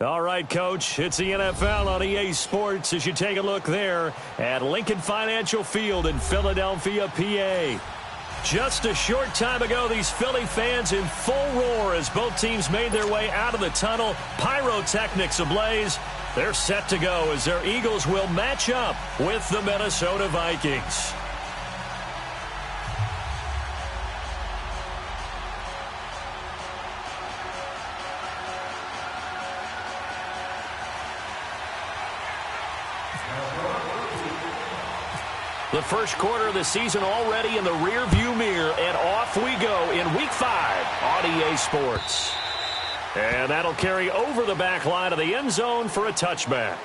All right, Coach, it's the NFL on EA Sports as you take a look there at Lincoln Financial Field in Philadelphia, PA. Just a short time ago, these Philly fans in full roar as both teams made their way out of the tunnel. Pyrotechnics ablaze. They're set to go as their Eagles will match up with the Minnesota Vikings. The first quarter of the season already in the rearview mirror, and off we go in Week 5 on EA Sports. And that'll carry over the back line of the end zone for a touchback.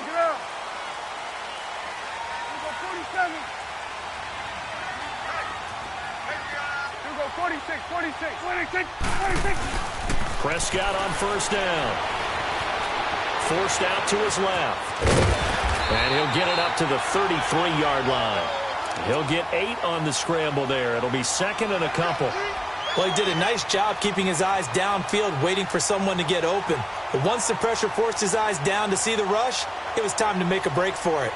Get out. 46. Prescott on first down. Forced out to his left. And he'll get it up to the 33-yard line. He'll get 8 on the scramble there. It'll be second and a couple. Well, he did a nice job keeping his eyes downfield, waiting for someone to get open. But once the pressure forced his eyes down to see the rush, it was time to make a break for it.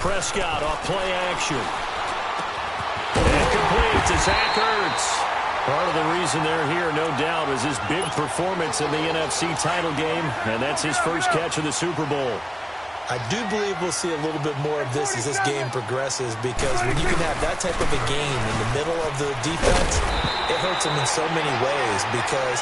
Prescott off play action. And complete to Zach Ertz. Part of the reason they're here, no doubt, is his big performance in the NFC title game, and that's his first catch of the Super Bowl. I do believe we'll see a little bit more of this as this game progresses, because when you can have that type of a game in the middle of the defense, it hurts them in so many ways, because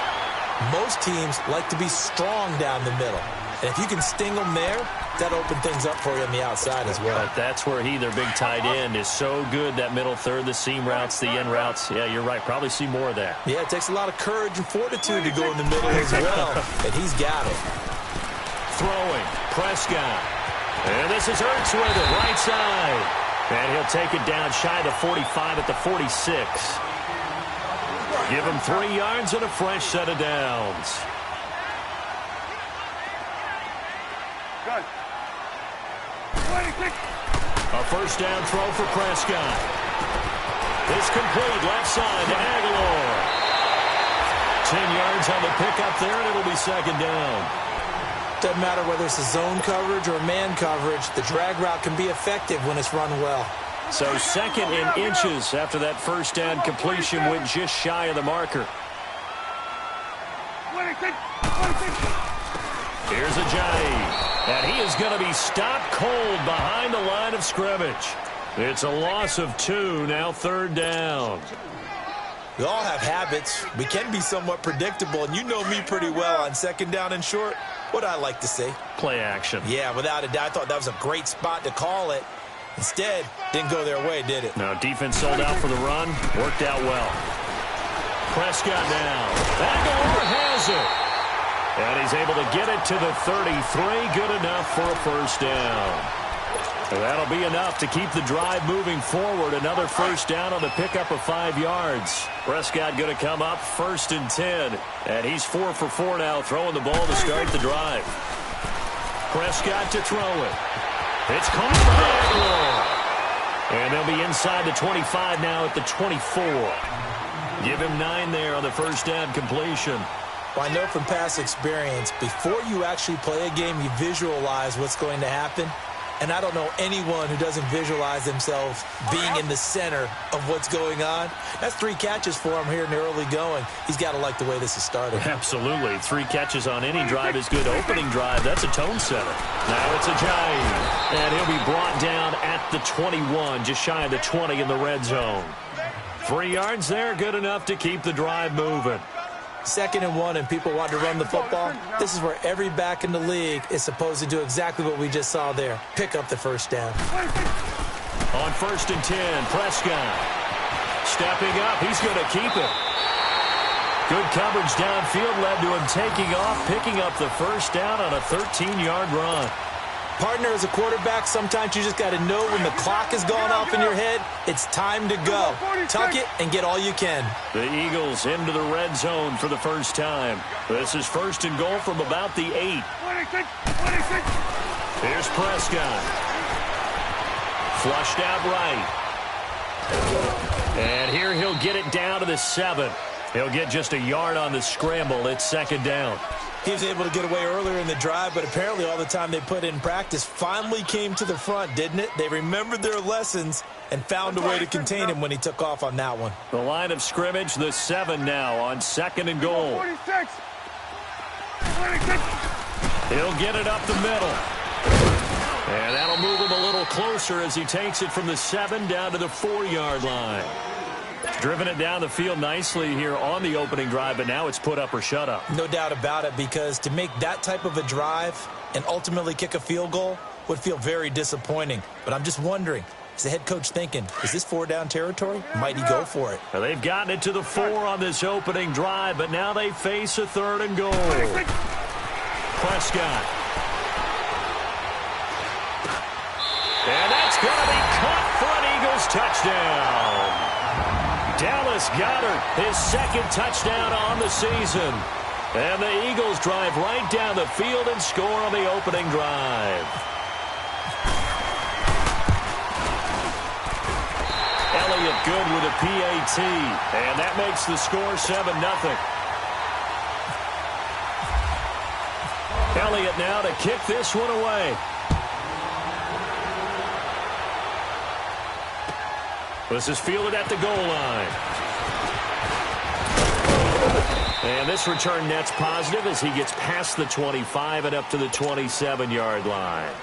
most teams like to be strong down the middle. And if you can sting them there, that opens things up for you on the outside as well. But that's where their big tight end, is so good, that middle third, the seam routes, the end routes. Yeah, you're right. Probably see more of that. Yeah, it takes a lot of courage and fortitude to go in the middle as well, and he's got it. Throwing, Prescott. And this is Ertz with it, right side. And he'll take it down shy of the 45 at the 46. Give him 3 yards and a fresh set of downs. Good. A first down throw for Prescott. It's complete, left side to Aguilar. 10 yards on the pickup there, and it'll be second down. Doesn't matter whether it's a zone coverage or man coverage, the drag route can be effective when it's run well. So second in inches after that first down completion went just shy of the marker. Here's Ajayi. And he is going to be stopped cold behind the line of scrimmage. It's a loss of 2, now third down. We all have habits. We can be somewhat predictable, and you know me pretty well on second down and short. What I like to say? Play action. Yeah, without a doubt. I thought that was a great spot to call it. Instead, didn't go their way, did it? No, defense sold out for the run. Worked out well. Prescott now. Aguilar has it. And he's able to get it to the 33. Good enough for a first down. And that'll be enough to keep the drive moving forward. Another first down on the pickup of 5 yards. Prescott going to come up first and 10. And he's 4 for 4 now, throwing the ball to start the drive. Prescott to throw it. It's caught by Aguilar. And they'll be inside the 25 now at the 24. Give him 9 there on the first down completion. Well, I know from past experience, before you actually play a game, you visualize what's going to happen. And I don't know anyone who doesn't visualize themselves being in the center of what's going on. That's 3 catches for him here in the early going. He's got to like the way this is started. Absolutely. 3 catches on any drive is good. Opening drive, that's a tone setter. Now it's Ajayi. And he'll be brought down at the 21, just shy of the 20 in the red zone. 3 yards there, good enough to keep the drive moving. 2nd and 1, and people want to run the football. This is where every back in the league is supposed to do exactly what we just saw there. Pick up the first down. On 1st and 10, Prescott. Stepping up, he's going to keep it. Good coverage downfield led to him taking off, picking up the first down on a 13-yard run. Partner, as a quarterback, sometimes you just got to know when the clock is going off in your head, it's time to go. Tuck it and get all you can. The Eagles into the red zone for the first time. This is first and goal from about the 8. 26. Here's Prescott. Flushed out right. And here he'll get it down to the 7. He'll get just a yard on the scramble. It's second down. He was able to get away earlier in the drive, but apparently all the time they put in practice finally came to the front, didn't it? They remembered their lessons and found a way to contain him when he took off on that one. The line of scrimmage, the 7 now on second and goal. 46. He'll get it up the middle. And that'll move him a little closer as he takes it from the 7 down to the 4-yard line. Driven it down the field nicely here on the opening drive, but now it's put up or shut up. No doubt about it, because to make that type of a drive and ultimately kick a field goal would feel very disappointing. But I'm just wondering, is the head coach thinking, is this 4-down territory? Might he go for it? Well, they've gotten it to the 4 on this opening drive, but now they face a 3rd and goal. Prescott. And that's going to be caught for an Eagles touchdown. Dallas Goedert, his second touchdown on the season. And the Eagles drive right down the field and score on the opening drive. Elliott good with a PAT. And that makes the score 7-0. Elliott now to kick this one away. This is fielded at the goal line. And this return net's positive as he gets past the 25 and up to the 27-yard line.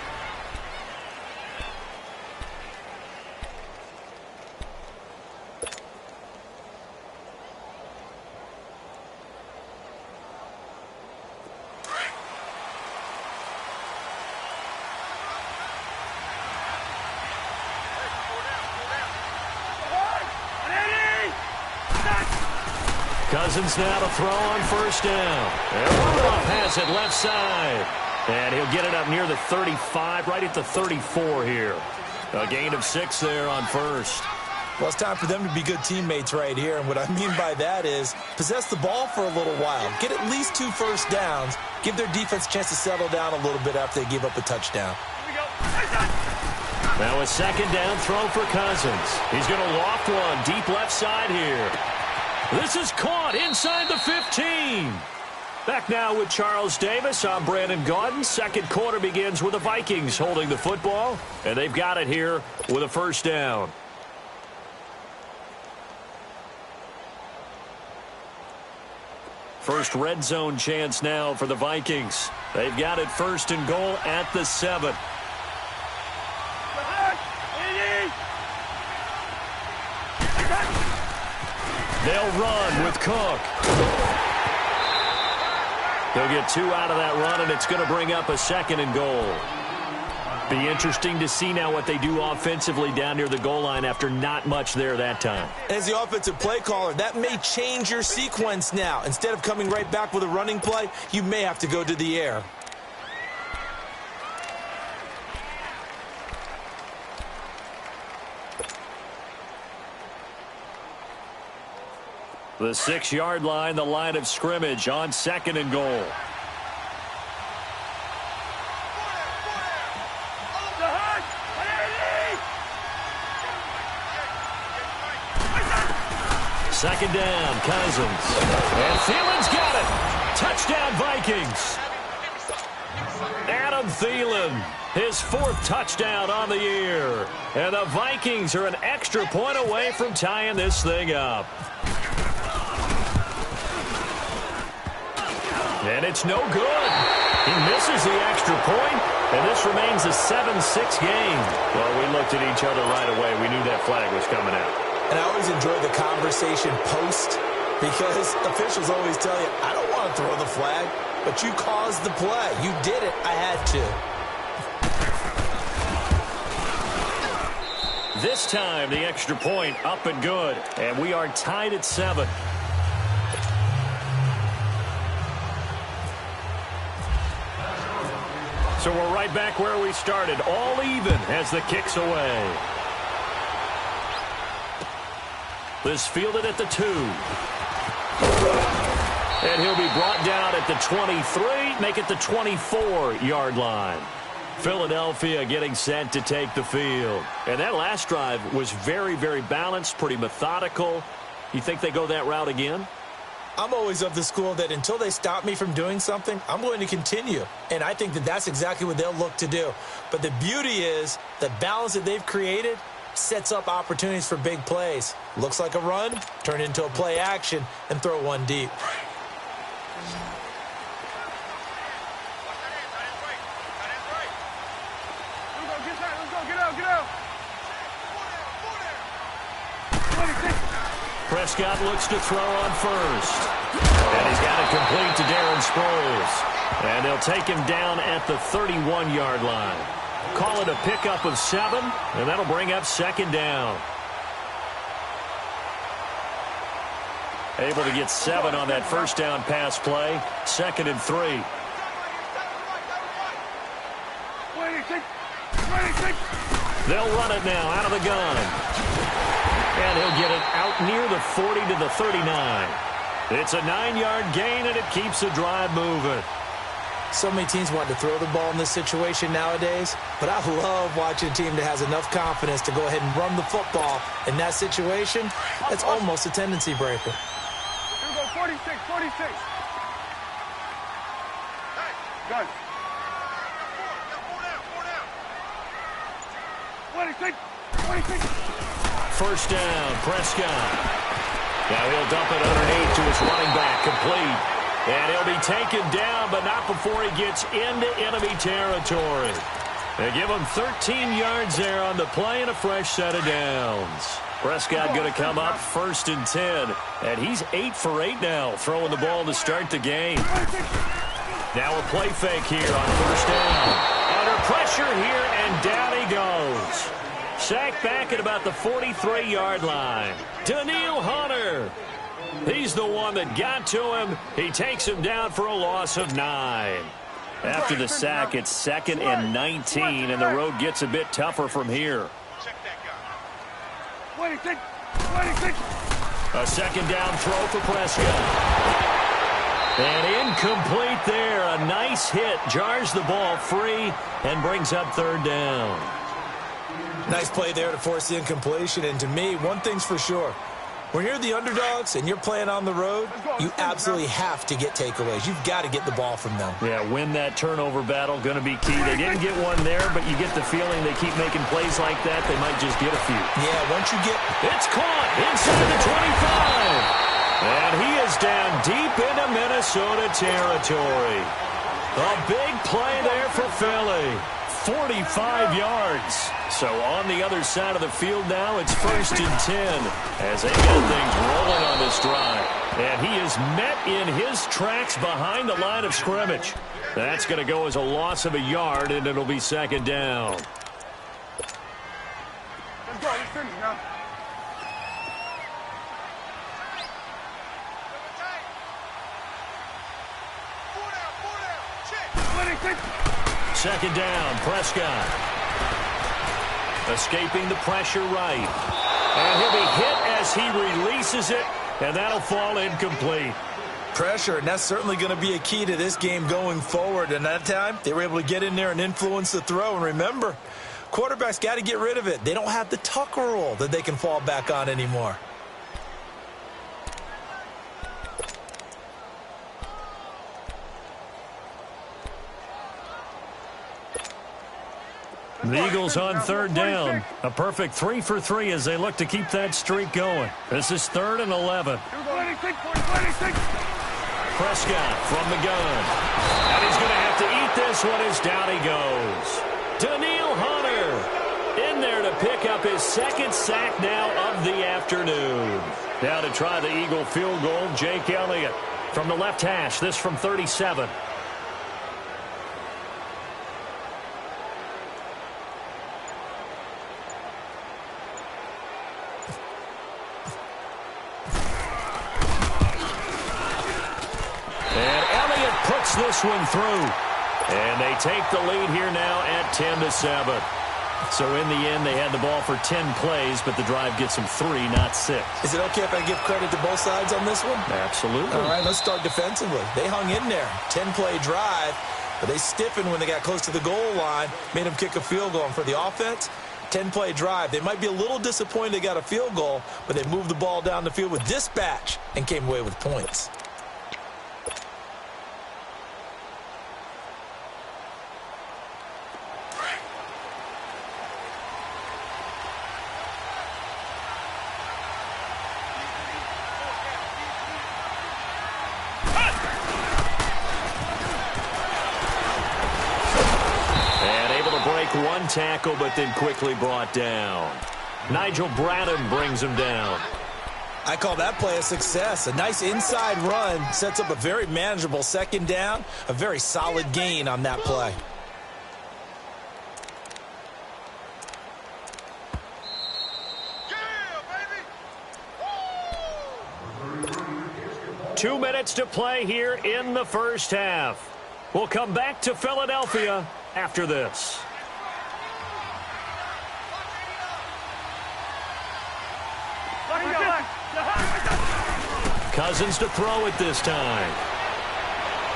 Cousins now to throw on first down. And Rudolph has it left side. And he'll get it up near the 35, right at the 34 here. A gain of 6 there on first. Well, it's time for them to be good teammates right here. And what I mean by that is possess the ball for a little while. Get at least 2 first downs. Give their defense a chance to settle down a little bit after they give up a touchdown. Now a second down throw for Cousins. He's going to loft one deep left side here. This is caught inside the 15. Back now with Charles Davis. I'm Brandon Gaudin. Second quarter begins with the Vikings holding the football, and they've got it here with a first down. First red zone chance now for the Vikings. They've got it first and goal at the 7. They'll run with Cook. They'll get 2 out of that run, and it's going to bring up a second and goal. Be interesting to see now what they do offensively down near the goal line after not much there that time. As the offensive play caller, that may change your sequence now. Instead of coming right back with a running play, you may have to go to the air. The 6-yard line, the line of scrimmage on second and goal. Second down, Cousins. And Thielen's got it. Touchdown, Vikings. Adam Thielen, his 4th touchdown on the year. And the Vikings are an extra point away from tying this thing up. And it's no good. He misses the extra point, and this remains a 7-6 game. Well, we looked at each other right away. We knew that flag was coming out. And I always enjoy the conversation post, because officials always tell you, I don't want to throw the flag, but you caused the play. You did it. I had to. This time, the extra point up and good, and we are tied at 7. So we're right back where we started, all even as the kick's away. This fielded at the 2. And he'll be brought down at the 23, make it the 24-yard line. Philadelphia getting set to take the field. And that last drive was very, very balanced, pretty methodical. You think they go that route again? I'm always of the school that until they stop me from doing something, I'm going to continue. And I think that that's exactly what they'll look to do. But the beauty is the balance that they've created sets up opportunities for big plays. Looks like a run, turn into a play action, and throw one deep. Prescott looks to throw on first. And he's got it complete to Darren Sproles. And they'll take him down at the 31-yard line. Call it a pickup of 7, and that'll bring up second down. Able to get 7 on that first down pass play. 2nd and 3. 26. 26. They'll run it now out of the gun. And he'll get it out near the 40 to the 39. It's a 9-yard gain, and it keeps the drive moving. So many teams want to throw the ball in this situation nowadays, but I love watching a team that has enough confidence to go ahead and run the football. In that situation, that's almost a tendency breaker. Here we go, 46, 46. Gun. 26, 26. First down, Prescott. Now he'll dump it underneath to his running back, complete. And he'll be taken down, but not before he gets into enemy territory. They give him 13 yards there on the play and a fresh set of downs. Prescott going to come up 1st and 10. And he's 8 for 8 now, throwing the ball to start the game. Now a play fake here on first down. Under pressure here, and down he goes. Sacked back at about the 43-yard line. Daniil Hunter. He's the one that got to him. He takes him down for a loss of 9. After the sack, it's 2nd and 19, and the road gets a bit tougher from here. 26, 26. A second down throw for Prescott. And incomplete there. A nice hit. Jars the ball free and brings up 3rd down. Nice play there to force the incompletion. And to me, one thing's for sure. When you're the underdogs and you're playing on the road, you absolutely have to get takeaways. You've got to get the ball from them. Yeah, win that turnover battle, going to be key. They didn't get one there, but you get the feeling they keep making plays like that, they might just get a few. Yeah, once you get... It's caught inside the 25. And he is down deep into Minnesota territory. A big play there for Philly. 45 yards. So on the other side of the field now, it's 1st and 10 as they get things rolling on this drive. And he is met in his tracks behind the line of scrimmage. That's going to go as a loss of a yard, and it'll be 2nd down. Let's go. Let's finish now. Second down, Prescott. Escaping the pressure right. And he'll be hit as he releases it, and that'll fall incomplete. Pressure, and that's certainly going to be a key to this game going forward. And that time, they were able to get in there and influence the throw. And remember, quarterbacks got to get rid of it. They don't have the Tucker rule that they can fall back on anymore. The Eagles on 3rd down. A perfect 3 for 3 as they look to keep that streak going. This is 3rd and 11. 26. Prescott from the gun. And he's going to have to eat this one as down he goes. Daniil Hunter in there to pick up his 2nd sack now of the afternoon. Now to try the Eagle field goal, Jake Elliott from the left hash. This from 37. This one through. And they take the lead here now at 10-7. So in the end, they had the ball for 10 plays, but the drive gets them 3, not 6. Is it okay if I give credit to both sides on this one? Absolutely. All right, let's start defensively. They hung in there. 10-play drive, but they stiffened when they got close to the goal line, made them kick a field goal. And for the offense, 10-play drive. They might be a little disappointed they got a field goal, but they moved the ball down the field with dispatch and came away with points. One tackle, but then quickly brought down. Nigel Bradham brings him down. I call that play a success. A nice inside run sets up a very manageable second down, a very solid gain on that play. Yeah, baby. 2 minutes to play here in the first half. We'll come back to Philadelphia after this. Cousins to throw it this time.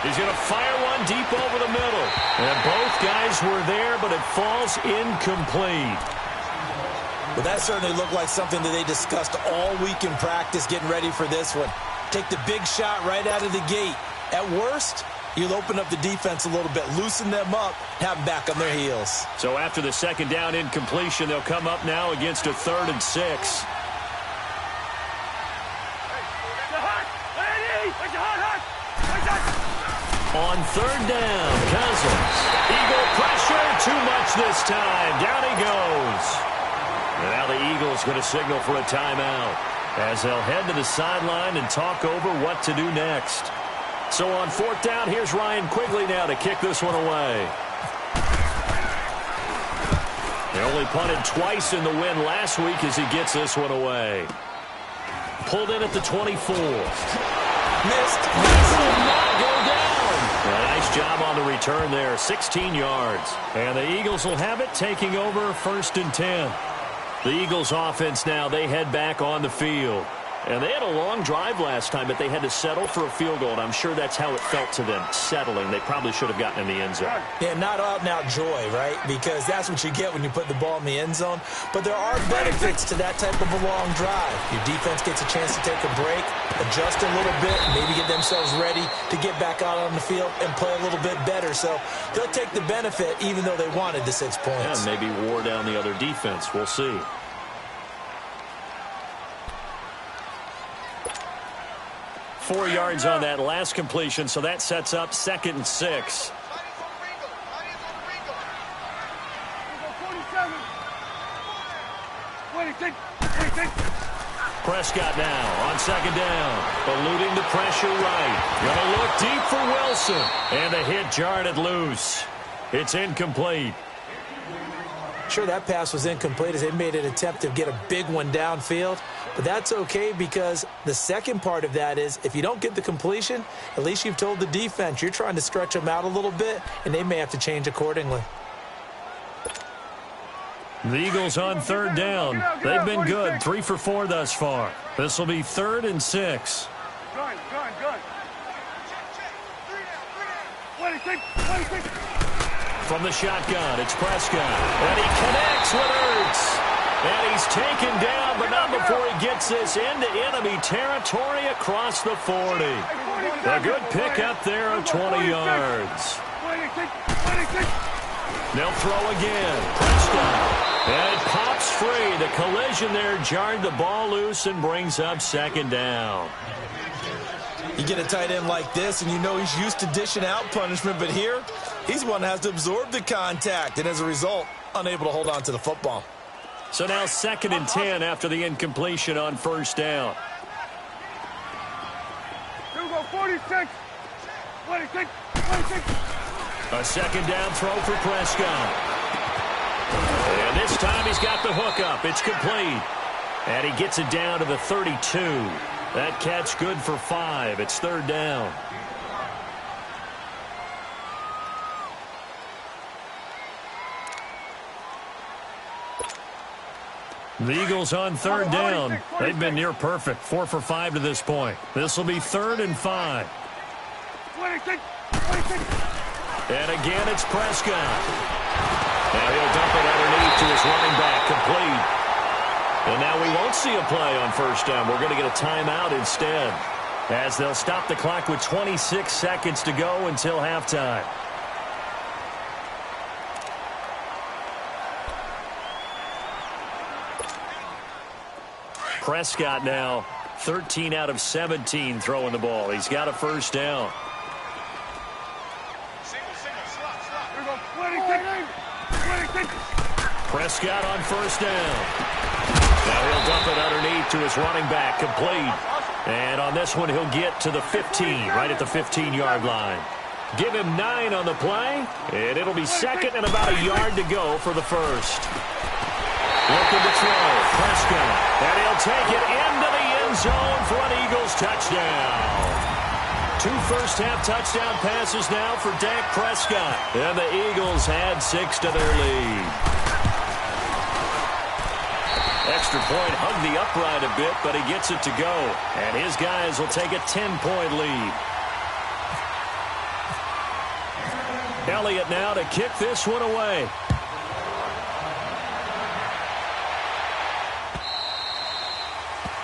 He's going to fire one deep over the middle. And both guys were there, but it falls incomplete. Well, that certainly looked like something that they discussed all week in practice getting ready for this one. Take the big shot right out of the gate. At worst, you'll open up the defense a little bit, loosen them up, have them back on their heels. So after the second down incompletion, they'll come up now against a 3rd and 6. On 3rd down, Cousins. Eagle pressure, too much this time. Down he goes. And now the Eagles going to signal for a timeout as they'll head to the sideline and talk over what to do next. So on 4th down, here's Ryan Quigley now to kick this one away. They only punted twice in the win last week as he gets this one away. Pulled in at the 24. Missed. Will not go down. A nice job on the return there, 16 yards. And the Eagles will have it, taking over 1st and 10. The Eagles offense now, they head back on the field. And they had a long drive last time, but they had to settle for a field goal, and I'm sure that's how it felt to them, settling. They probably should have gotten in the end zone. Yeah, not out-and-out joy, right? Because that's what you get when you put the ball in the end zone. But there are benefits to that type of a long drive. Your defense gets a chance to take a break, adjust a little bit, maybe get themselves ready to get back out on the field and play a little bit better. So they'll take the benefit even though they wanted the 6 points. Yeah, maybe wore down the other defense. We'll see. Four yards on that last completion, so that sets up 2nd and 6. Prescott now on 2nd down, eluding the pressure right. Gonna look deep for Wilson, and the hit jarred it loose. It's incomplete. Sure, that pass was incomplete as they made an attempt to get a big one downfield. But that's okay because the second part of that is if you don't get the completion, at least you've told the defense you're trying to stretch them out a little bit, and they may have to change accordingly. The Eagles on 3rd down. They've been good, 3 for 4 thus far. This will be 3rd and 6. Gun. 26. From the shotgun, it's Prescott. And he connects with Ertz. And he's taken down, but not before he gets this into enemy territory across the 40. A good pickup there of 20 yards. They'll throw again. Prescott. And it pops free. The collision there jarred the ball loose and brings up 2nd down. You get a tight end like this, and you know he's used to dishing out punishment, but here, he's one that has to absorb the contact, and as a result, unable to hold on to the football. So now 2nd and 10 after the incompletion on 1st down. Here we go, 46. 26. A 2nd down throw for Prescott. And this time he's got the hook up. It's complete. And he gets it down to the 32. That catch good for 5. It's 3rd down. The Eagles on third down. They've been near perfect, 4 for 5 to this point. This will be 3rd and 5. And again, it's Prescott. Now he'll dump it underneath to his running back, complete. And now we won't see a play on first down. We're going to get a timeout instead, as they'll stop the clock with 26 seconds to go until halftime. Prescott now 13 out of 17 throwing the ball. He's got a first down. Prescott on first down. Now he'll dump it underneath to his running back, complete. And on this one, he'll get to the 15, right at the 15-yard line. Give him 9 on the play, and it'll be 2nd and about a yard to go for the first. Looking to throw, Prescott, and he'll take it into the end zone for an Eagles touchdown. 2 first-half touchdown passes now for Dak Prescott, and the Eagles add 6 to their lead. Extra point hugged the upright a bit, but he gets it to go, and his guys will take a 10-point lead. Elliott now to kick this one away.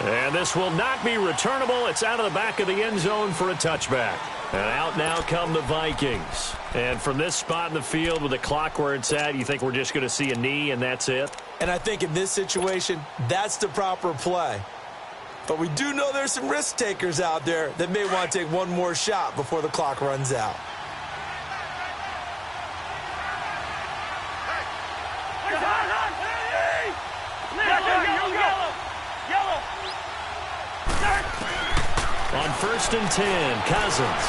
And this will not be returnable. It's out of the back of the end zone for a touchback. And out now come the Vikings. And from this spot in the field with the clock where it's at, you think we're just going to see a knee and that's it? And I think in this situation, that's the proper play. But we do know there's some risk takers out there that may want to take one more shot before the clock runs out. On 1st and 10, Cousins.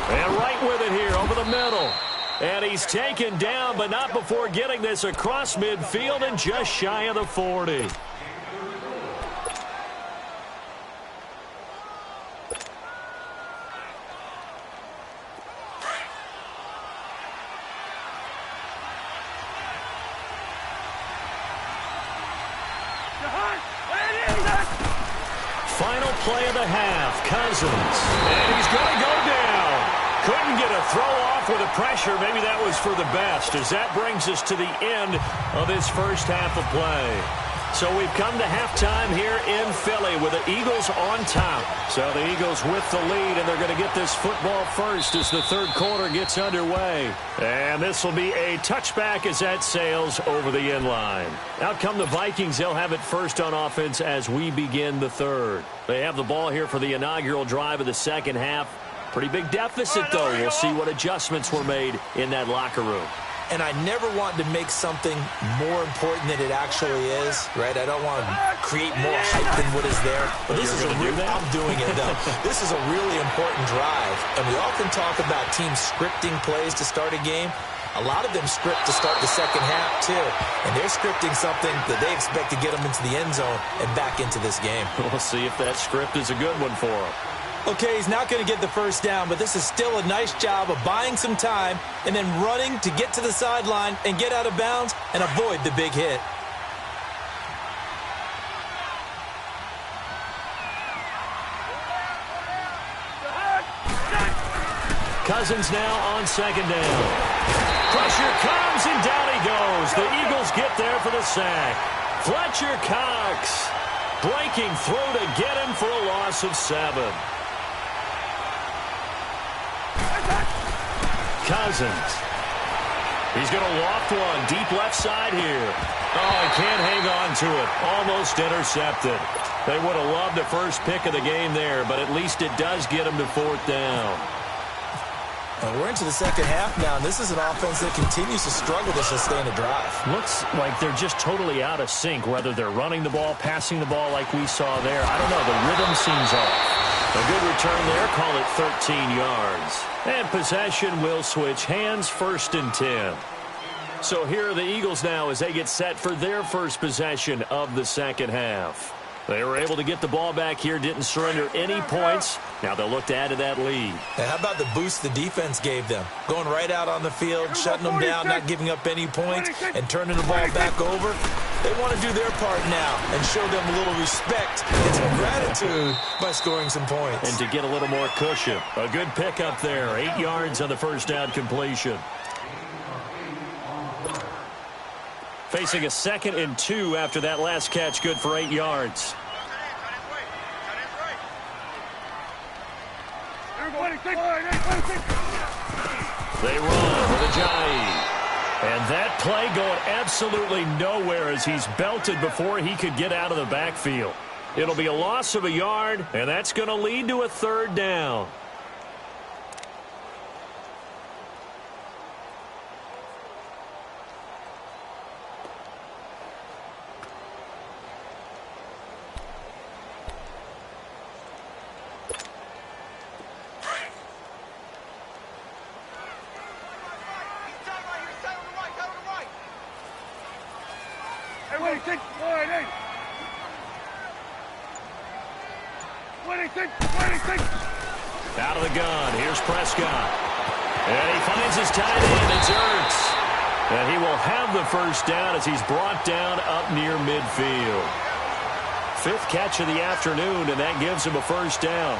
And right with it here over the middle. And he's taken down, but not before getting this across midfield and just shy of the 40. Final play of the half, Cousins. And he's going to go down. Couldn't get a throw off with the pressure. Maybe that was for the best, as that brings us to the end of this first half of play. So we've come to halftime here in Philly with the Eagles on top. So the Eagles with the lead, and they're going to get this football first as the third quarter gets underway. And this will be a touchback as that sails over the end line. Out come the Vikings. They'll have it first on offense as we begin the third. They have the ball here for the inaugural drive of the second half. Pretty big deficit, though. We'll see what adjustments were made in that locker room. And I never want to make something more important than it actually is, right? I don't want to create more hype than what is there. But this is a real, I'm doing it, though. This is a really important drive. And we often talk about teams scripting plays to start a game. A lot of them script to start the second half, too. And they're scripting something that they expect to get them into the end zone and back into this game. We'll see if that script is a good one for them. Okay, he's not going to get the first down, but this is still a nice job of buying some time and then running to get to the sideline and get out of bounds and avoid the big hit. Cousins now on second down. Pressure comes, and down he goes. The Eagles get there for the sack. Fletcher Cox breaking through to get him for a loss of 7. Cousins. He's going to loft one deep left side here. Oh, he can't hang on to it. Almost intercepted. They would have loved the first pick of the game there, but at least it does get him to 4th down. We're into the second half now, and this is an offense that continues to struggle to sustain a drive. Looks like they're just totally out of sync, whether they're running the ball, passing the ball like we saw there. I don't know. The rhythm seems off. A good return there. Call it 13 yards. And possession will switch hands, 1st and 10. So here are the Eagles now as they get set for their first possession of the second half. They were able to get the ball back here, didn't surrender any points. Now they'll look to add to that lead. And how about the boost the defense gave them? Going right out on the field, shutting them down, not giving up any points, and turning the ball back over. They want to do their part now and show them a little respect and some gratitude by scoring some points. And to get a little more cushion. A good pickup there. 8 yards on the first down completion. Facing a 2nd and 2 after that last catch, good for 8 yards. They run with Ajayi. And that play going absolutely nowhere as he's belted before he could get out of the backfield. It'll be a loss of a yard, and that's going to lead to a 3rd down. Out of the gun, here's Prescott. And he finds his tight end, it's Ertz. And he will have the first down as he's brought down up near midfield. 5th catch of the afternoon, and that gives him a first down.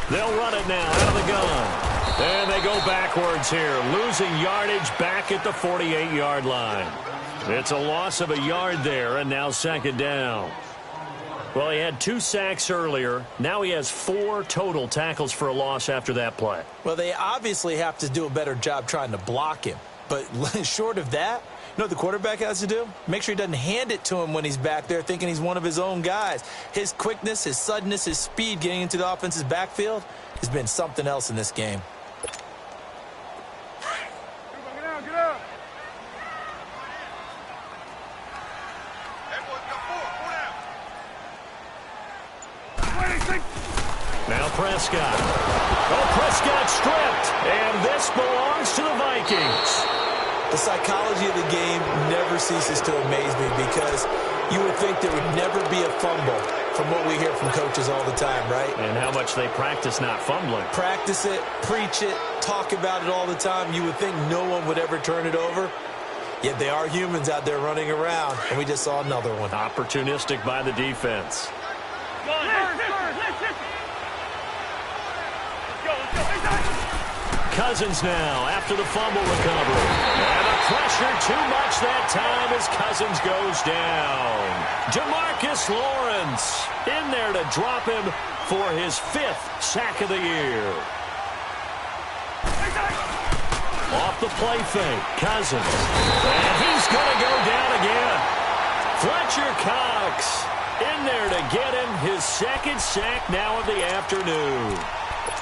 They'll run it now out of the gun. And they go backwards here, losing yardage back at the 48-yard line. It's a loss of a yard there, and now 2nd down. Well, he had 2 sacks earlier. Now he has 4 total tackles for a loss after that play. Well, they obviously have to do a better job trying to block him. But short of that, you know what the quarterback has to do? Make sure he doesn't hand it to him when he's back there thinking he's one of his own guys. His quickness, his suddenness, his speed getting into the offense's backfield has been something else in this game. Get out. Now Prescott. Oh, Prescott stripped. And this belongs to the Vikings. The psychology of the game never ceases to amaze me because you would think there would never be a fumble from what we hear from coaches all the time, right? And how much they practice not fumbling. Practice it, preach it, talk about it all the time. You would think no one would ever turn it over. Yet they are humans out there running around, and we just saw another one. Opportunistic by the defense. Cousins now after the fumble recovery. And the pressure too much that time as Cousins goes down. Jamarcus Lawrence in there to drop him for his 5th sack of the year. Off the play fake, Cousins. And he's going to go down again. Fletcher Cox in there to get him his 2nd sack now of the afternoon.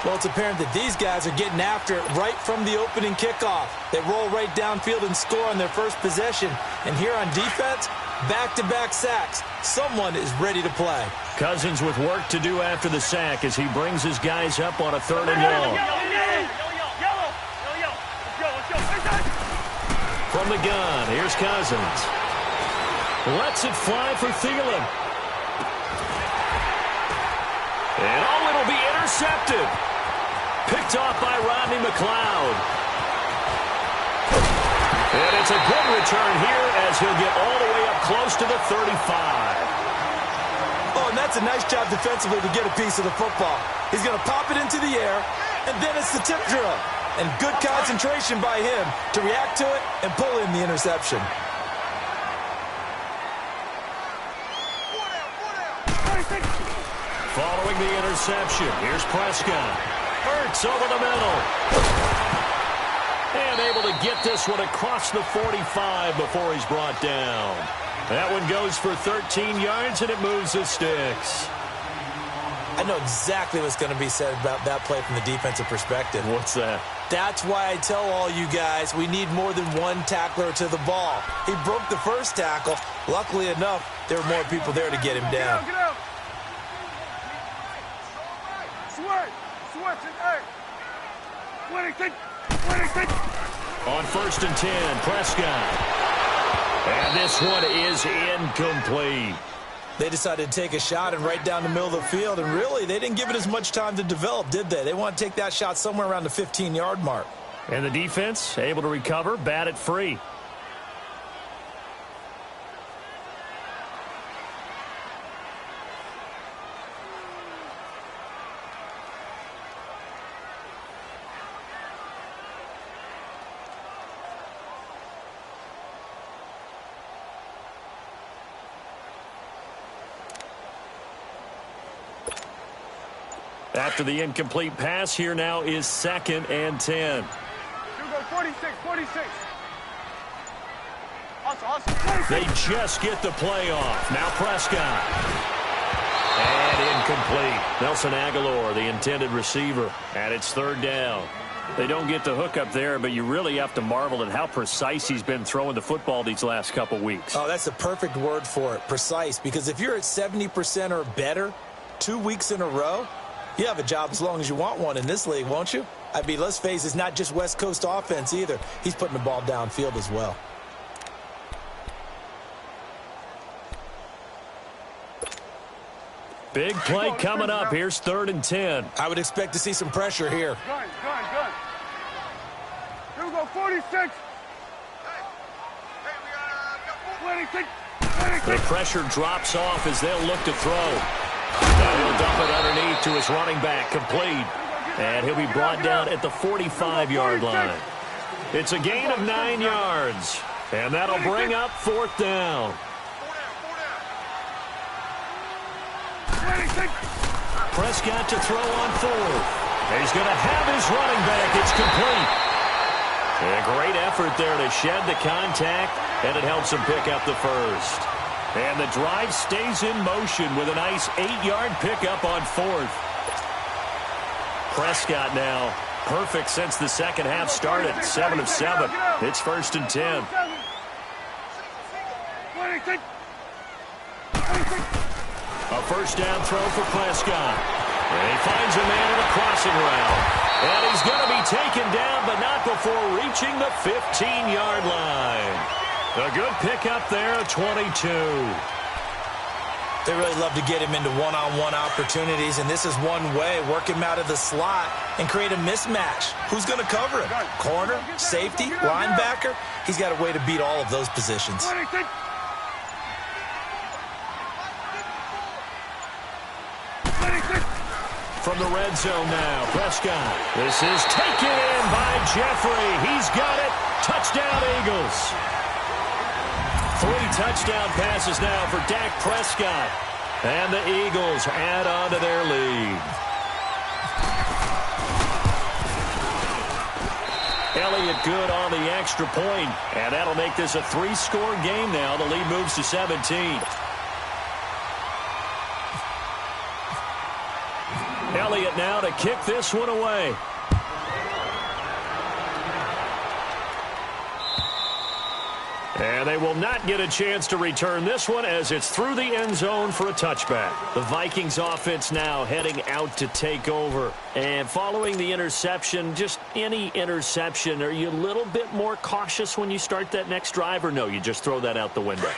Well, it's apparent that these guys are getting after it right from the opening kickoff. They roll right downfield and score on their first possession. And here on defense, back-to-back sacks. Someone is ready to play. Cousins with work to do after the sack as he brings his guys up on a 3rd and long. From the gun, here's Cousins. Lets it fly for Thielen. And it'll be intercepted. Picked off by Rodney McLeod. And it's a good return here as he'll get all the way up close to the 35. Oh, and that's a nice job defensively to get a piece of the football. He's going to pop it into the air, and then it's the tip drill. And good concentration by him to react to it and pull in the interception. Following the interception, here's Prescott. Ertz over the middle. And able to get this one across the 45 before he's brought down. That one goes for 13 yards, and it moves the sticks. I know exactly what's going to be said about that play from the defensive perspective. What's that? That's why I tell all you guys we need more than one tackler to the ball. He broke the first tackle. Luckily enough, there were more people there to get him down. Get out. Switching, hey. 26. 26. On 1st and 10, Prescott. And this one is incomplete. They decided to take a shot and right down the middle of the field, and really, they didn't give it as much time to develop, did they? They want to take that shot somewhere around the 15-yard mark. And the defense able to recover, bat it free. After the incomplete pass, here now is 2nd and 10. 46, 46. Hustle. They just get the play off. Now Prescott. And incomplete. Nelson Aguilar, the intended receiver. And it's 3rd down. They don't get the hook up there, but you really have to marvel at how precise he's been throwing the football these last couple weeks. Oh, that's the perfect word for it, precise. Because if you're at 70% or better 2 weeks in a row, you have a job as long as you want one in this league, won't you? I mean, let's face it, it's not just West Coast offense either. He's putting the ball downfield as well. Big play coming up. Here's 3rd and 10. I would expect to see some pressure here. Gun. Here we go, 46. Hey, we got 26. The pressure drops off as they'll look to throw. Now he'll dump it underneath to his running back, complete. And he'll be brought down at the 45-yard line. It's a gain of 9 yards. And that'll bring up 4th down. Prescott to throw on 4th. He's going to have his running back. It's complete. And a great effort there to shed the contact, and it helps him pick up the first. And the drive stays in motion with a nice 8-yard pickup on 4th. Prescott now perfect since the second half started. 7 of 7. It's 1st and 10. A 1st down throw for Prescott. And he finds a man in a crossing route. And he's going to be taken down, but not before reaching the 15-yard line. A good pickup there at 22. They really love to get him into one-on-one opportunities, and this is one way. Work him out of the slot and create a mismatch. Who's going to cover him? Corner, safety, linebacker? He's got a way to beat all of those positions. From the red zone now, Prescott. This is taken in by Jeffrey. He's got it. Touchdown, Eagles. 3 touchdown passes now for Dak Prescott. And the Eagles add on to their lead. Elliott good on the extra point, and that'll make this a 3-score game now. The lead moves to 17. Elliott now to kick this one away. And they will not get a chance to return this one as it's through the end zone for a touchback. The Vikings offense now heading out to take over. And following the interception, just any interception, are you a little bit more cautious when you start that next drive, or no, you just throw that out the window?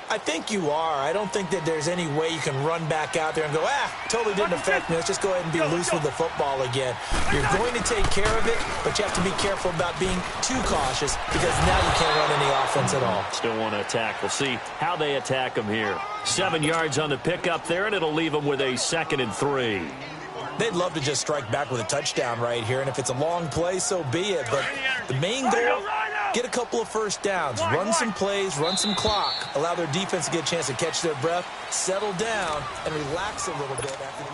I think you are. I don't think that there's any way you can run back out there and go, totally didn't affect me. Let's just go ahead and be loose with the football again. You're going to take care of it, but you have to be careful about being too cautious because now you can't run any offense at all. Still want to attack. We'll see how they attack them here. 7 yards on the pickup there, and it'll leave them with a 2nd and 3. They'd love to just strike back with a touchdown right here, and if it's a long play, so be it. But the main goal, get a couple of 1st downs, run some plays, run some clock, allow their defense to get a chance to catch their breath, settle down, and relax a little bit after the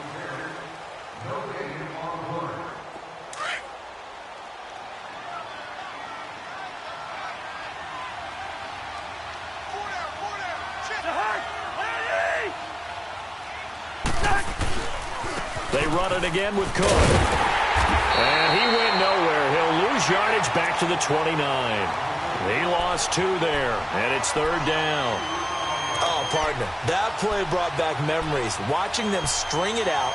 They run it again with Cook. And he went nowhere. He'll lose yardage back to the 29. He lost 2 there, and it's 3rd down. Oh, partner, that play brought back memories. Watching them string it out,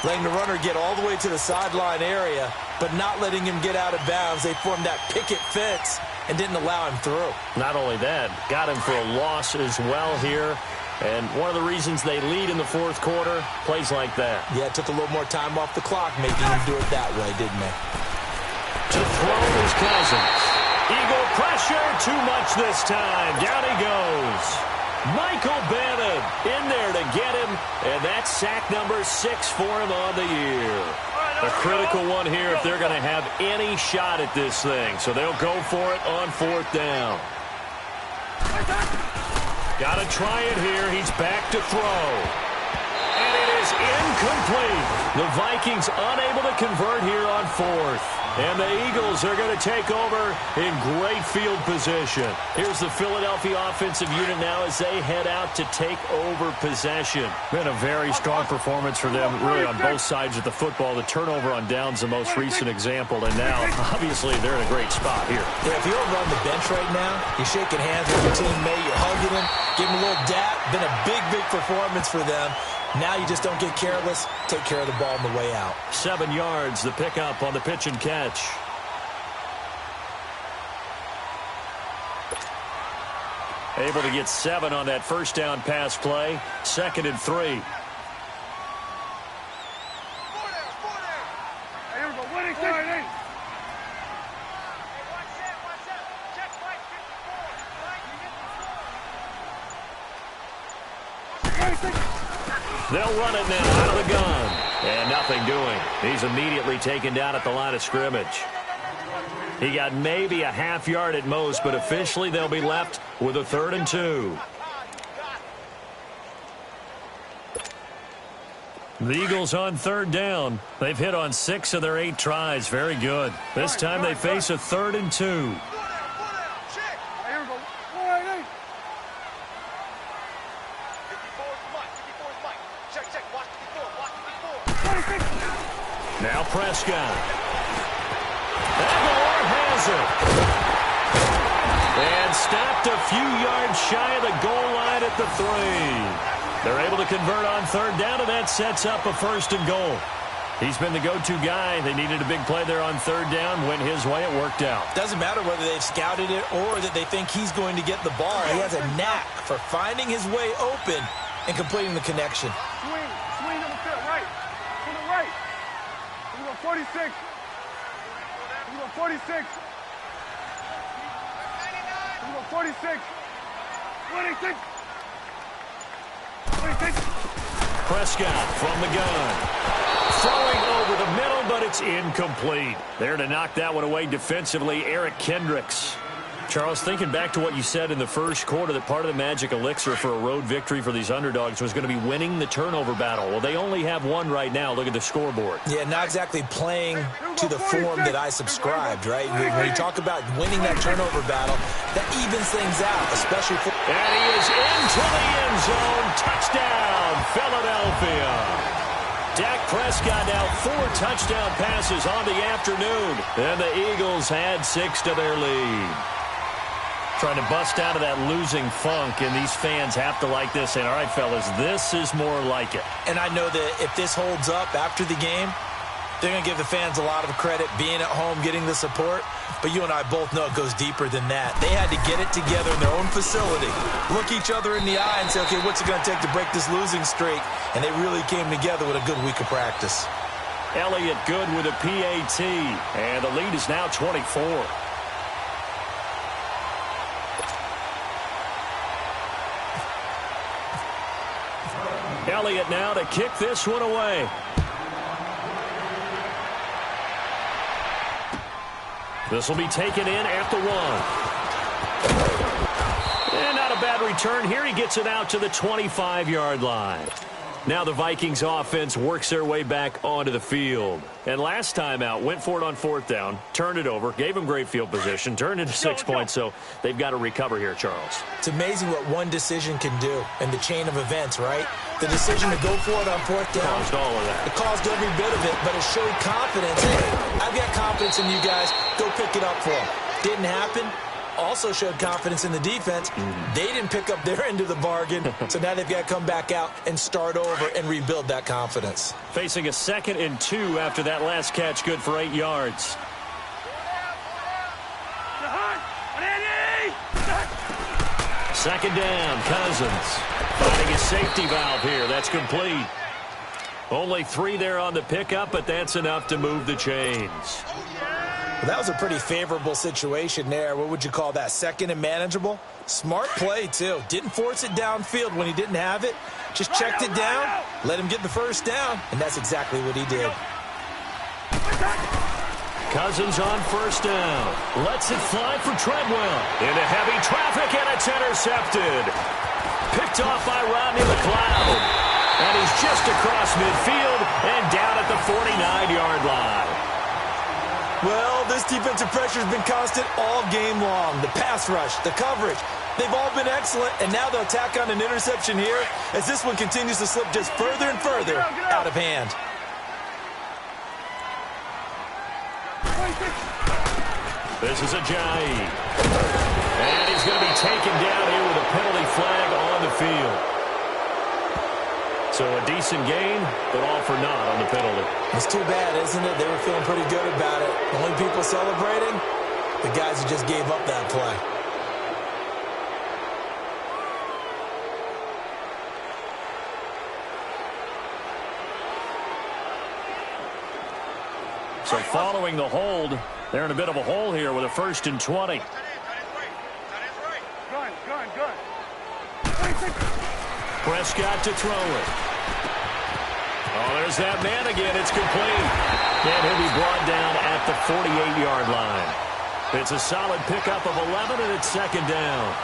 letting the runner get all the way to the sideline area, but not letting him get out of bounds. They formed that picket fence and didn't allow him through. Not only that, got him for a loss as well here. And one of the reasons they lead in the fourth quarter, plays like that. Yeah, it took a little more time off the clock, making him do it that way, didn't they? To throw his Cousins. Eagle pressure, too much this time. Down he goes. Michael Bannon in there to get him, and that's sack number 6 for him on the year. A critical one here if they're going to have any shot at this thing. So they'll go for it on 4th down. Got to try it here. He's back to throw. And it is incomplete. The Vikings unable to convert here on 4th. And the Eagles are going to take over in great field position. Here's the Philadelphia offensive unit now as they head out to take over possession. Been a very strong performance for them, really, on both sides of the football. The turnover on downs, the most recent example. And now, obviously, they're in a great spot here. Yeah, if you're over on the bench right now, you're shaking hands with your teammate, you're hugging him, giving him a little dap. Been a big, big performance for them. Now you just don't get careless. Take care of the ball on the way out. 7 yards, the pickup on the pitch and catch. Able to get 7 on that first down pass play. 2nd and 3. Hey, here we go. Winning 6. They'll run it now out of the gun. And nothing doing. He's immediately taken down at the line of scrimmage. He got maybe a half yard at most, but officially they'll be left with a 3rd and 2. The Eagles on 3rd down. They've hit on 6 of their 8 tries. Very good. This time they face a 3rd and 2. Now Prescott. Aguilar has it. And stopped a few yards shy of the goal line at the 3. They're able to convert on 3rd down, and that sets up a 1st and goal. He's been the go-to guy. They needed a big play there on 3rd down. Went his way. It worked out. Doesn't matter whether they've scouted it or that they think he's going to get the ball. He has a knack for finding his way open and completing the connection. Swing on the field, right. To the right. We go 46. We go 46. We go 46. 26. 26. Prescott from the gun. Throwing over the middle, but it's incomplete. There to knock that one away defensively, Eric Kendricks. Charles, thinking back to what you said in the first quarter, that part of the magic elixir for a road victory for these underdogs was going to be winning the turnover battle. Well, they only have one right now. Look at the scoreboard. Yeah, not exactly playing to the form that I subscribed, right? When you talk about winning that turnover battle, that evens things out, especially for... And he is into the end zone. Touchdown, Philadelphia. Dak Prescott now 4 touchdown passes on the afternoon. And the Eagles had 6 to their lead. Trying to bust out of that losing funk, and these fans have to like this. And all right, fellas, this is more like it. And I know that if this holds up after the game, they're going to give the fans a lot of credit, being at home, getting the support. But you and I both know it goes deeper than that. They had to get it together in their own facility, look each other in the eye and say, okay, what's it going to take to break this losing streak? And they really came together with a good week of practice. Elliott good with a PAT, and the lead is now 24. Elliott now to kick this one away. This will be taken in at the 1. And not a bad return here. He gets it out to the 25-yard line. Now the Vikings offense works their way back onto the field. And last time out, went for it on 4th down, turned it over, gave them great field position, turned into 6 points, so they've got to recover here, Charles. It's amazing what one decision can do in the chain of events, right? The decision to go for it on 4th down. Caused all of that. It caused every bit of it, but it showed confidence. Hey, I've got confidence in you guys. Go pick it up for them. Didn't happen. also showed confidence in the defense. They didn't pick up their end of the bargain, so now they've got to come back out and start over and rebuild that confidence. Facing a 2nd and 2 after that last catch, good for 8 yards. Second down, Cousins. Finding a safety valve here. That's complete. Only 3 there on the pickup, but that's enough to move the chains. Well, that was a pretty favorable situation there. What would you call that? 2nd and manageable? Smart play, too. Didn't force it downfield when he didn't have it. Just checked it down, let him get the first down, and that's exactly what he did. Cousins on first down. Lets it fly for Treadwell. Into heavy traffic, and it's intercepted. Picked off by Rodney McLeod. And he's just across midfield and down at the 49-yard line. Well, this defensive pressure has been constant all game long. The pass rush, the coverage, they've all been excellent, and now they'll tack on an interception here as this one continues to slip just further and further out of hand. This is Ajayi. And he's going to be taken down here with a penalty flag on the field. So a decent gain, but all for naught on the penalty. It's too bad, isn't it? They were feeling pretty good about it. Only people celebrating, the guys who just gave up that play. So following the hold, they're in a bit of a hole here with a 1st and 20. Prescott to throw it. Oh, there's that man again. It's complete. And he'll be brought down at the 48-yard line. It's a solid pickup of 11, and it's 2nd down.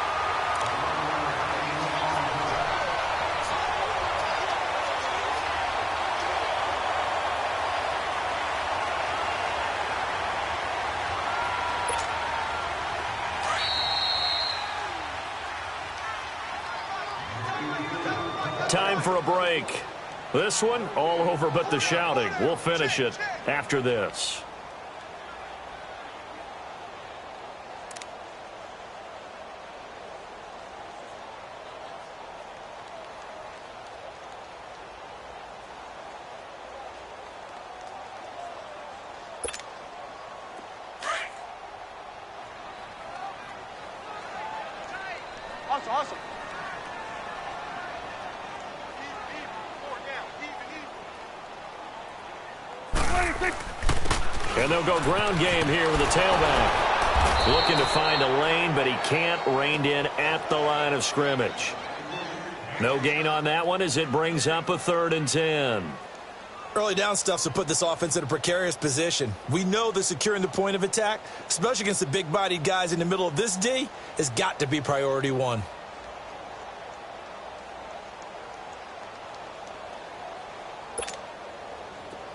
Time for a break. This one, all over but the shouting. We'll finish it after this. Awesome. And they'll go ground game here with a tailback. Looking to find a lane, but he can't. Reined in at the line of scrimmage. No gain on that one as it brings up a 3rd and 10. Early down stuff's to put this offense in a precarious position. We know that securing the point of attack, especially against the big-bodied guys in the middle of this D, has got to be priority 1.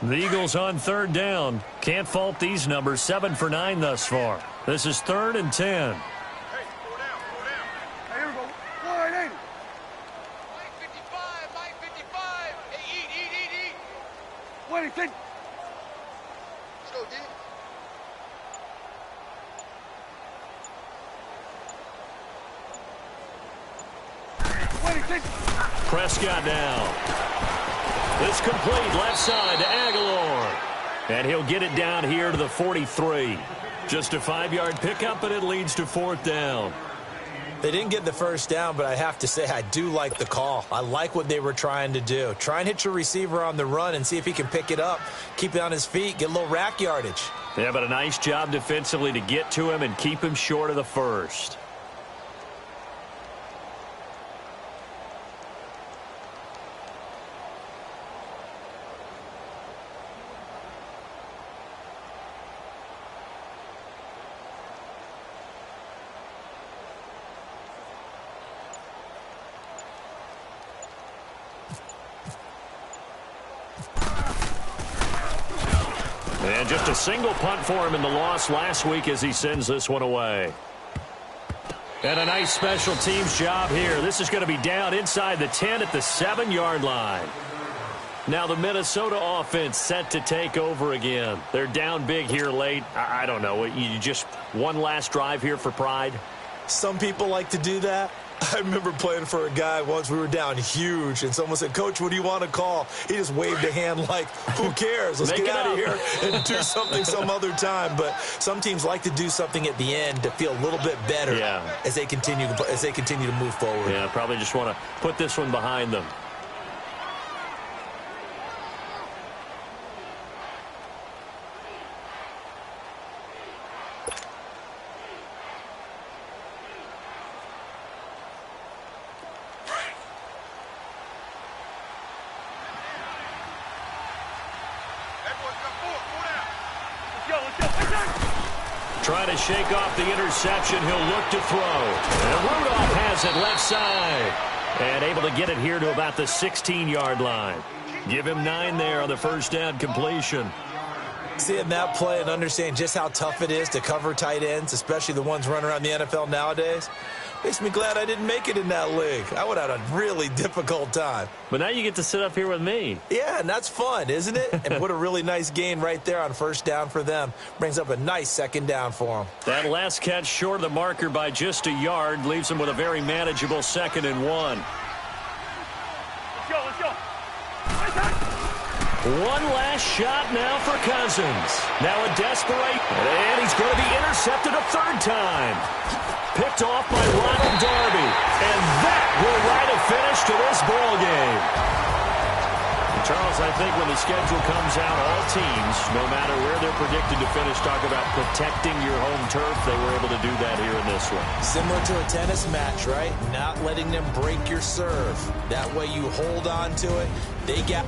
The Eagles on 3rd down. Can't fault these numbers. 7 for 9 thus far. This is 3rd and 10. Hey, go down. Hey, here we go. 4-8-80. Mike 55, Mike 55. Hey, eat. What do you think? Let's go, D. What do you think? Prescott now. It's complete left side to Aguilar. And he'll get it down here to the 43. Just a 5-yard pickup, and it leads to 4th down. They didn't get the first down, but I have to say I do like the call. I like what they were trying to do. Try and hit your receiver on the run and see if he can pick it up, keep it on his feet, get a little rack yardage. Yeah, but a nice job defensively to get to him and keep him short of the first. And just a single punt for him in the loss last week as he sends this one away. And a nice special teams job here. This is going to be down inside the 10 at the 7-yard line. Now the Minnesota offense set to take over again. They're down big here late. I don't know. You just one last drive here for pride? Some people like to do that. I remember playing for a guy once. We were down huge, and someone said, "Coach, what do you want to call?" He just waved a hand like, who cares? Let's get out of here and do something some other time. But some teams like to do something at the end to feel a little bit better as they continue to move forward. Yeah, probably just want to put this one behind them. Trying to shake off the interception. He'll look to throw. And Rudolph has it left side. And able to get it here to about the 16-yard line. Give him 9 there on the first down completion. Seeing that play and understand just how tough it is to cover tight ends, especially the ones running around the NFL nowadays, makes me glad I didn't make it in that league. I would have had a really difficult time. But now you get to sit up here with me. Yeah, and that's fun, isn't it? And what a really nice gain right there on first down for them. Brings up a nice second down for them. That last catch short of the marker by just a yard leaves them with a very manageable 2nd and 1. Let's go. One last shot now for Cousins. Now a desperate, and he's going to be intercepted a 3rd time. Picked off by Ronald Darby. And that will write a finish to this ball game. And Charles, I think when the schedule comes out, all teams, no matter where they're predicted to finish, talk about protecting your home turf. They were able to do that here in this one. Similar to a tennis match, right? Not letting them break your serve. That way you hold on to it. They got...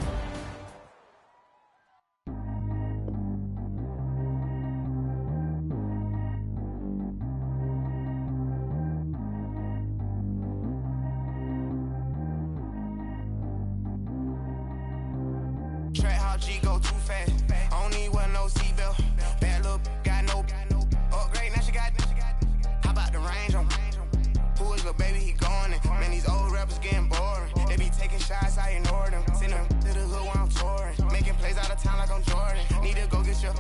Track how G go too fast. I don't need one no seatbelt. Bad look, got no upgrade. Now she got. How about the range on? Who is the baby? He going in. Man, these old rappers getting boring. They be taking shots, I ignore them. Send them to the hood while I'm touring. Making plays out of town like I'm Jordan. Need to go get your.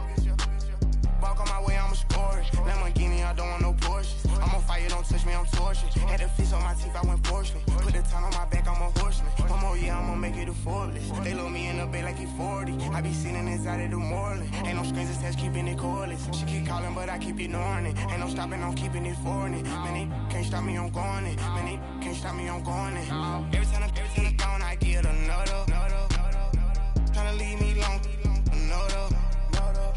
Walk on my way, I'ma score it. Lamborghini, I don't want no Porsches. I'm on fire, don't touch me, I'm tortured. Had the fish on my teeth, I went fortunate. Put the town on my back, I'm a horseman. One more year, I'ma make it a Forbes. They load me in the bay like he 40. I be sitting inside of the Moreland. Ain't no strings attached, keeping it cordless. She keep calling, but I keep ignoring it. Ain't no stopping, I'm keeping it for it. Man, they can't stop me, I'm going it. Man, they can't stop me, I'm going it. Every time I gone, I get another. Tryna leave me long, another.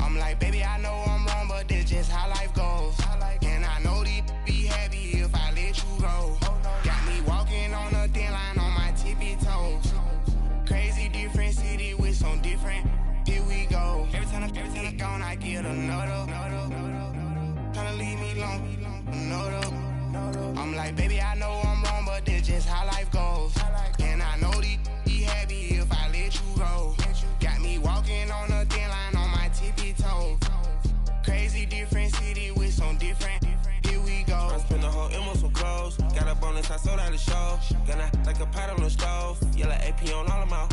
I'm like, baby, I know I'm wrong, but this just how life goes. And I know these be happy if I let you go. Got me walking on a thin line on my tippy toes. Crazy different city with some different. Here we go. Every time I gone, I get another. Tryna leave me long, another. I'm like, baby, I know I'm wrong, but this just how life goes. And I know these be happy if I let you go. Got me walking on a thin line on my tippy toes. Crazy different city with some different. Here we go. I spent the whole M on some clothes. Got a bonus, I sold out the show. Gonna like a pot on the stove. Yellow AP on all of my.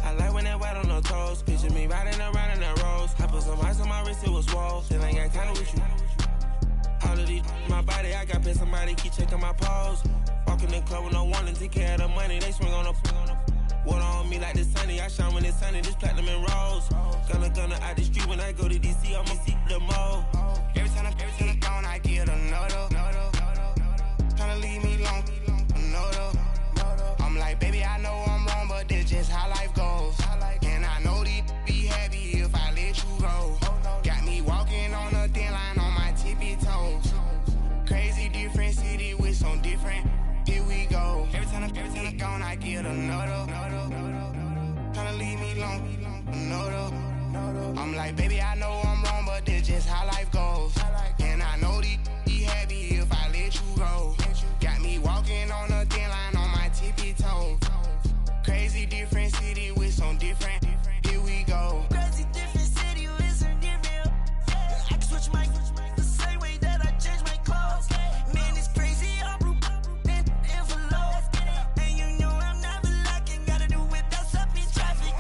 I like when that white on the toes. Picture me riding around in that rose. I put some ice on my wrist, it was swole. Still ain't got kinda with you. All of these, my body, I got paid somebody, keep checking my pose. Walk in the club with no warning, take care of the money, they swing on the. Water on me like the sunny, I shine when it's sunny, this platinum and rose. Gonna out the street when I go to DC, I'ma see the mall. Every time I gone, I get another. Tryna leave me long, another. I'm like, baby, I know I'm wrong, but this just how life goes. And I know these be happy if I let you go. Got me walking on a thin line on my tippy toes. Crazy different city with some different. Here we go. Every time I gone, I get another. Tryna leave me long, another. I'm like, baby, I know I'm wrong, but this just how life goes. And I know these be happy if I let you go. Got me walking on a thin line on my tippy toes. Crazy different city with some different. Here we go. Crazy different city with some different. I can switch my the same way that I change my clothes. Man, it's crazy. I'm envelope. And you know I'm never lacking. Gotta do without stopping traffic.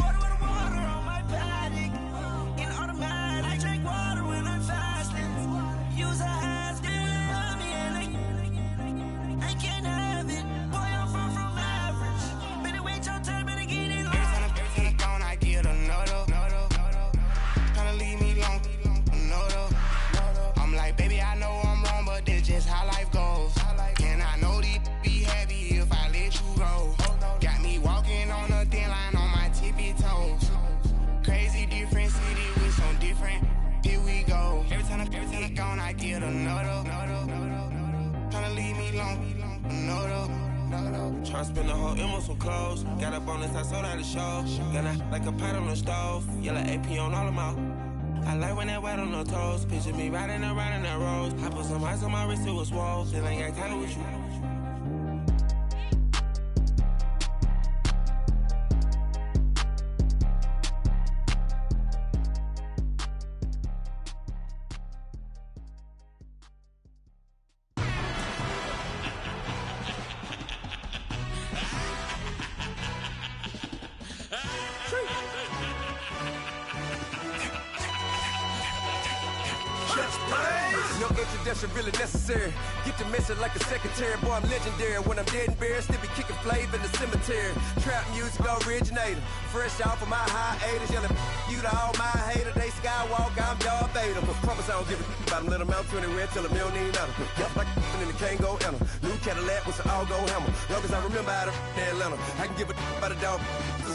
Tryna spend the whole M on some clothes. Got up on this, I sold out the show. Got out like a pot on the stove. Yellow AP on all of my. I like when that wet on the toes. Picture me riding around in that rose. I put some ice on my wrist, it was swole. Still ain't got time with you. No introduction really necessary. Get the message like a secretary. Boy, I'm legendary. When I'm dead and buried, still be kicking flavor in the cemetery. Trap music originator. Fresh off of my hiatus. Yelling you to all my haters. They skywalk, I'm Darth Vader. Promise I don't give a about them. Let them out to anywhere till them don't need nothing. Yup, like and the can't go enter. New Cadillac with some all-go hammer. Long as I remember how to Atlanta. I can give a about a dog.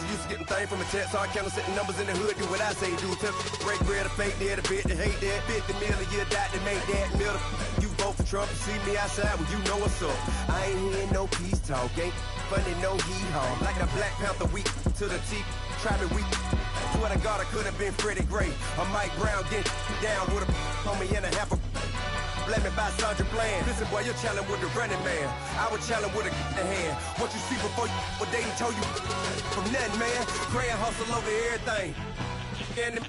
Used to getting things from a text, so I count setting numbers in the hood. Do what I say, do. Break bread, a fake dead, a bit to hate that. 50 million, you die to make that middle. You vote for Trump, you see me outside, well, you know what's up. I ain't hearing no peace talk, ain't funny, no hee-haw. Like the Black Panther weak to the teeth, try me weak. Swear to God, I could have been Freddie Gray. Or Mike Brown getting down with a homie and a half a. Let me buy Sandra Bland. Listen, boy, you're challenging with the running man. I was challenging with a hand. What you see before you, what they done told you from nothing, man. Pray and hustle over everything. And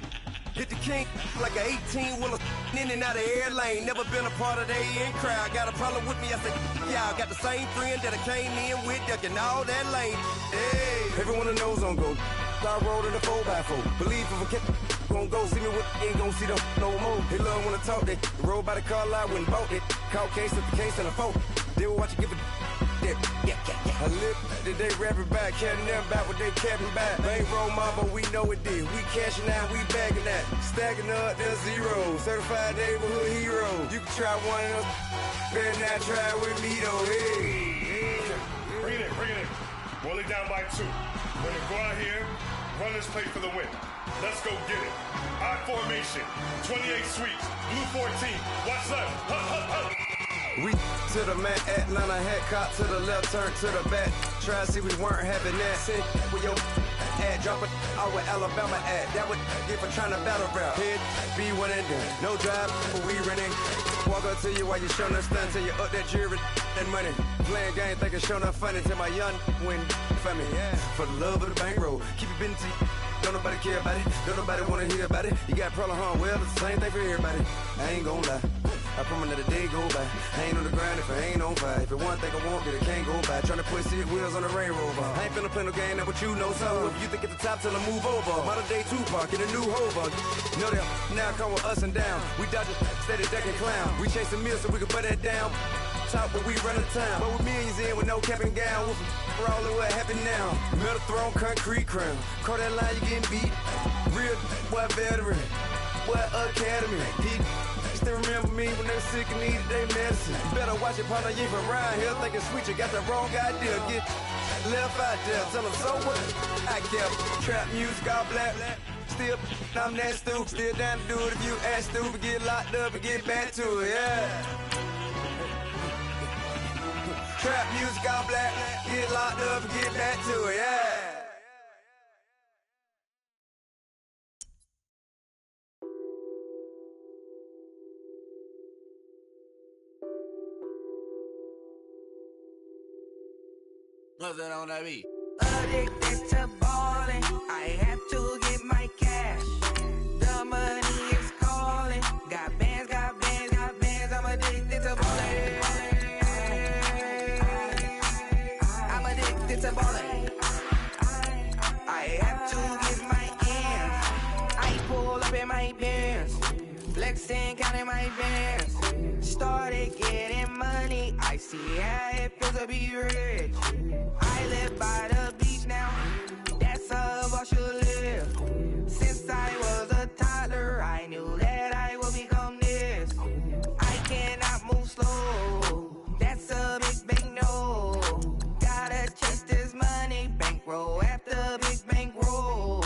hit the king like an 18-wheeler in and out of air lane. Never been a part of the in crowd. Got a problem with me, I said, y'all got the same friend that I came in with, ducking all that lane. Hey, everyone knows on go. I rolled in a 4x4. Believe if a kid gon' go see me with ain't gon' see them no more. They love when I talk, they roll by the car lot when bought it. Caught case at the case and a phone. They will watch you give a that. I live that they rapping back, carrying them back what they capping back. They ain't roll mama, we know it did. We cashing out, we bagging that. Stacking up, there's zero. Certified neighborhood hero. You can try one of them, better not try with me though. Hey. Bring it in. Roll it down by 2. We're gonna go out here, run this play for the win. Let's go get it. Odd formation, 28 sweeps, blue 14. Watch left. Hup. We to the man, Atlanta head caught to the left, turn to the back. Try to see we weren't having that. Sit with your ad, drop it out with Alabama ad. That would get for trying to battle rap. Head, be one and done. No drive, but we running. Walk up to you while you showing us stunt till you up that jury and money. Playing game, thinking showing up funny till my young win for me. Yeah. For the love of the bankroll, keep it been to you. Don't nobody care about it, don't nobody wanna hear about it. You got problem, huh? Well, it's the same thing for everybody. I ain't gon' lie, I promise that a day go by. I ain't on the grind if I ain't on fire. If it one thing I want, then it can't go by. Tryna put 6 wheels on the Range Rover. I ain't finna play no game, that what you know. So if you think at the top till I move over, modern day Tupac in a new hover. Know that now come with us and down. We dodge it, steady ducking clown. We chasing meals so we can put that down. Top, but we run the time. But with millions in with no cap and gown. We're all in what happened now. Metal throne, concrete crown. Call that line, you getting beat. Real, what veteran? What academy? He still remember me when they were sick and needed their medicine. You better watch it, partner. You from around here thinking sweet. You got the wrong idea. Get left out there. Tell them so what? I kept trap music all black. Still, I'm that stupid. Still down to do it if you ask stupid. Get locked up and get back to it. Yeah. Trap music all black, get locked up and get back to it, yeah. What's that on that beat? Addicted to ballin', I have to get my cash. The money is calling. Got bands, I'm addicted to ballin'. I'm addicted to ballin'. I have to get my ends. I pull up in my pants, flexing, counting my bands. Started getting money, I see how it feels to be rich. I live by the beach now, that's how I should live. Since I was a toddler, I knew that I would become this. I cannot move slow, that's a big no. Gotta chase this money, bankroll after big bankroll.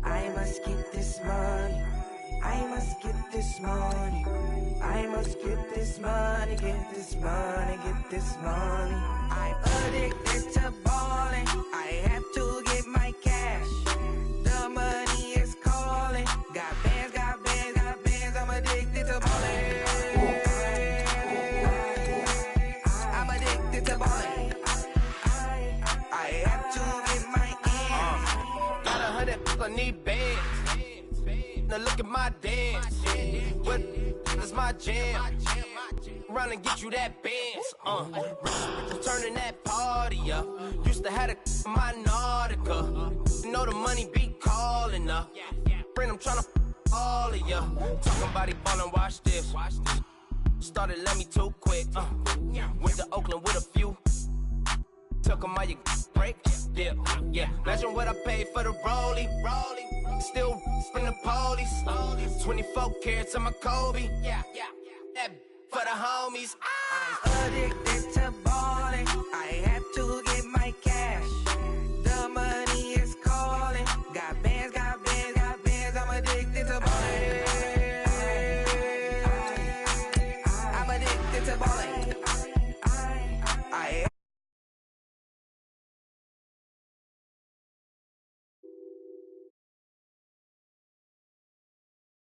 I must get this money, I must get this money, I I must get this money, get this money, get this money. I'm addicted to balling. I have to get my cash. The money is calling. Got bands, got bands, got bands. I'm addicted to balling. I'm addicted to balling. I have to get my ends. Got 100, I need bands. Now look at my dance. What is my jam? Run and get you that bands. Turning that party up. Used to have a my Nautica. You know the money be calling up. Friend, I'm tryna all of ya. Talking about he ballin', watch this. Started let me too quick. Went to Oakland with a few. Took 'em all you break. Dip. Yeah. Imagine what I paid for the rollie. Still from the police. 24 carats on my Kobe. Yeah. That for the homies. I'm addicted to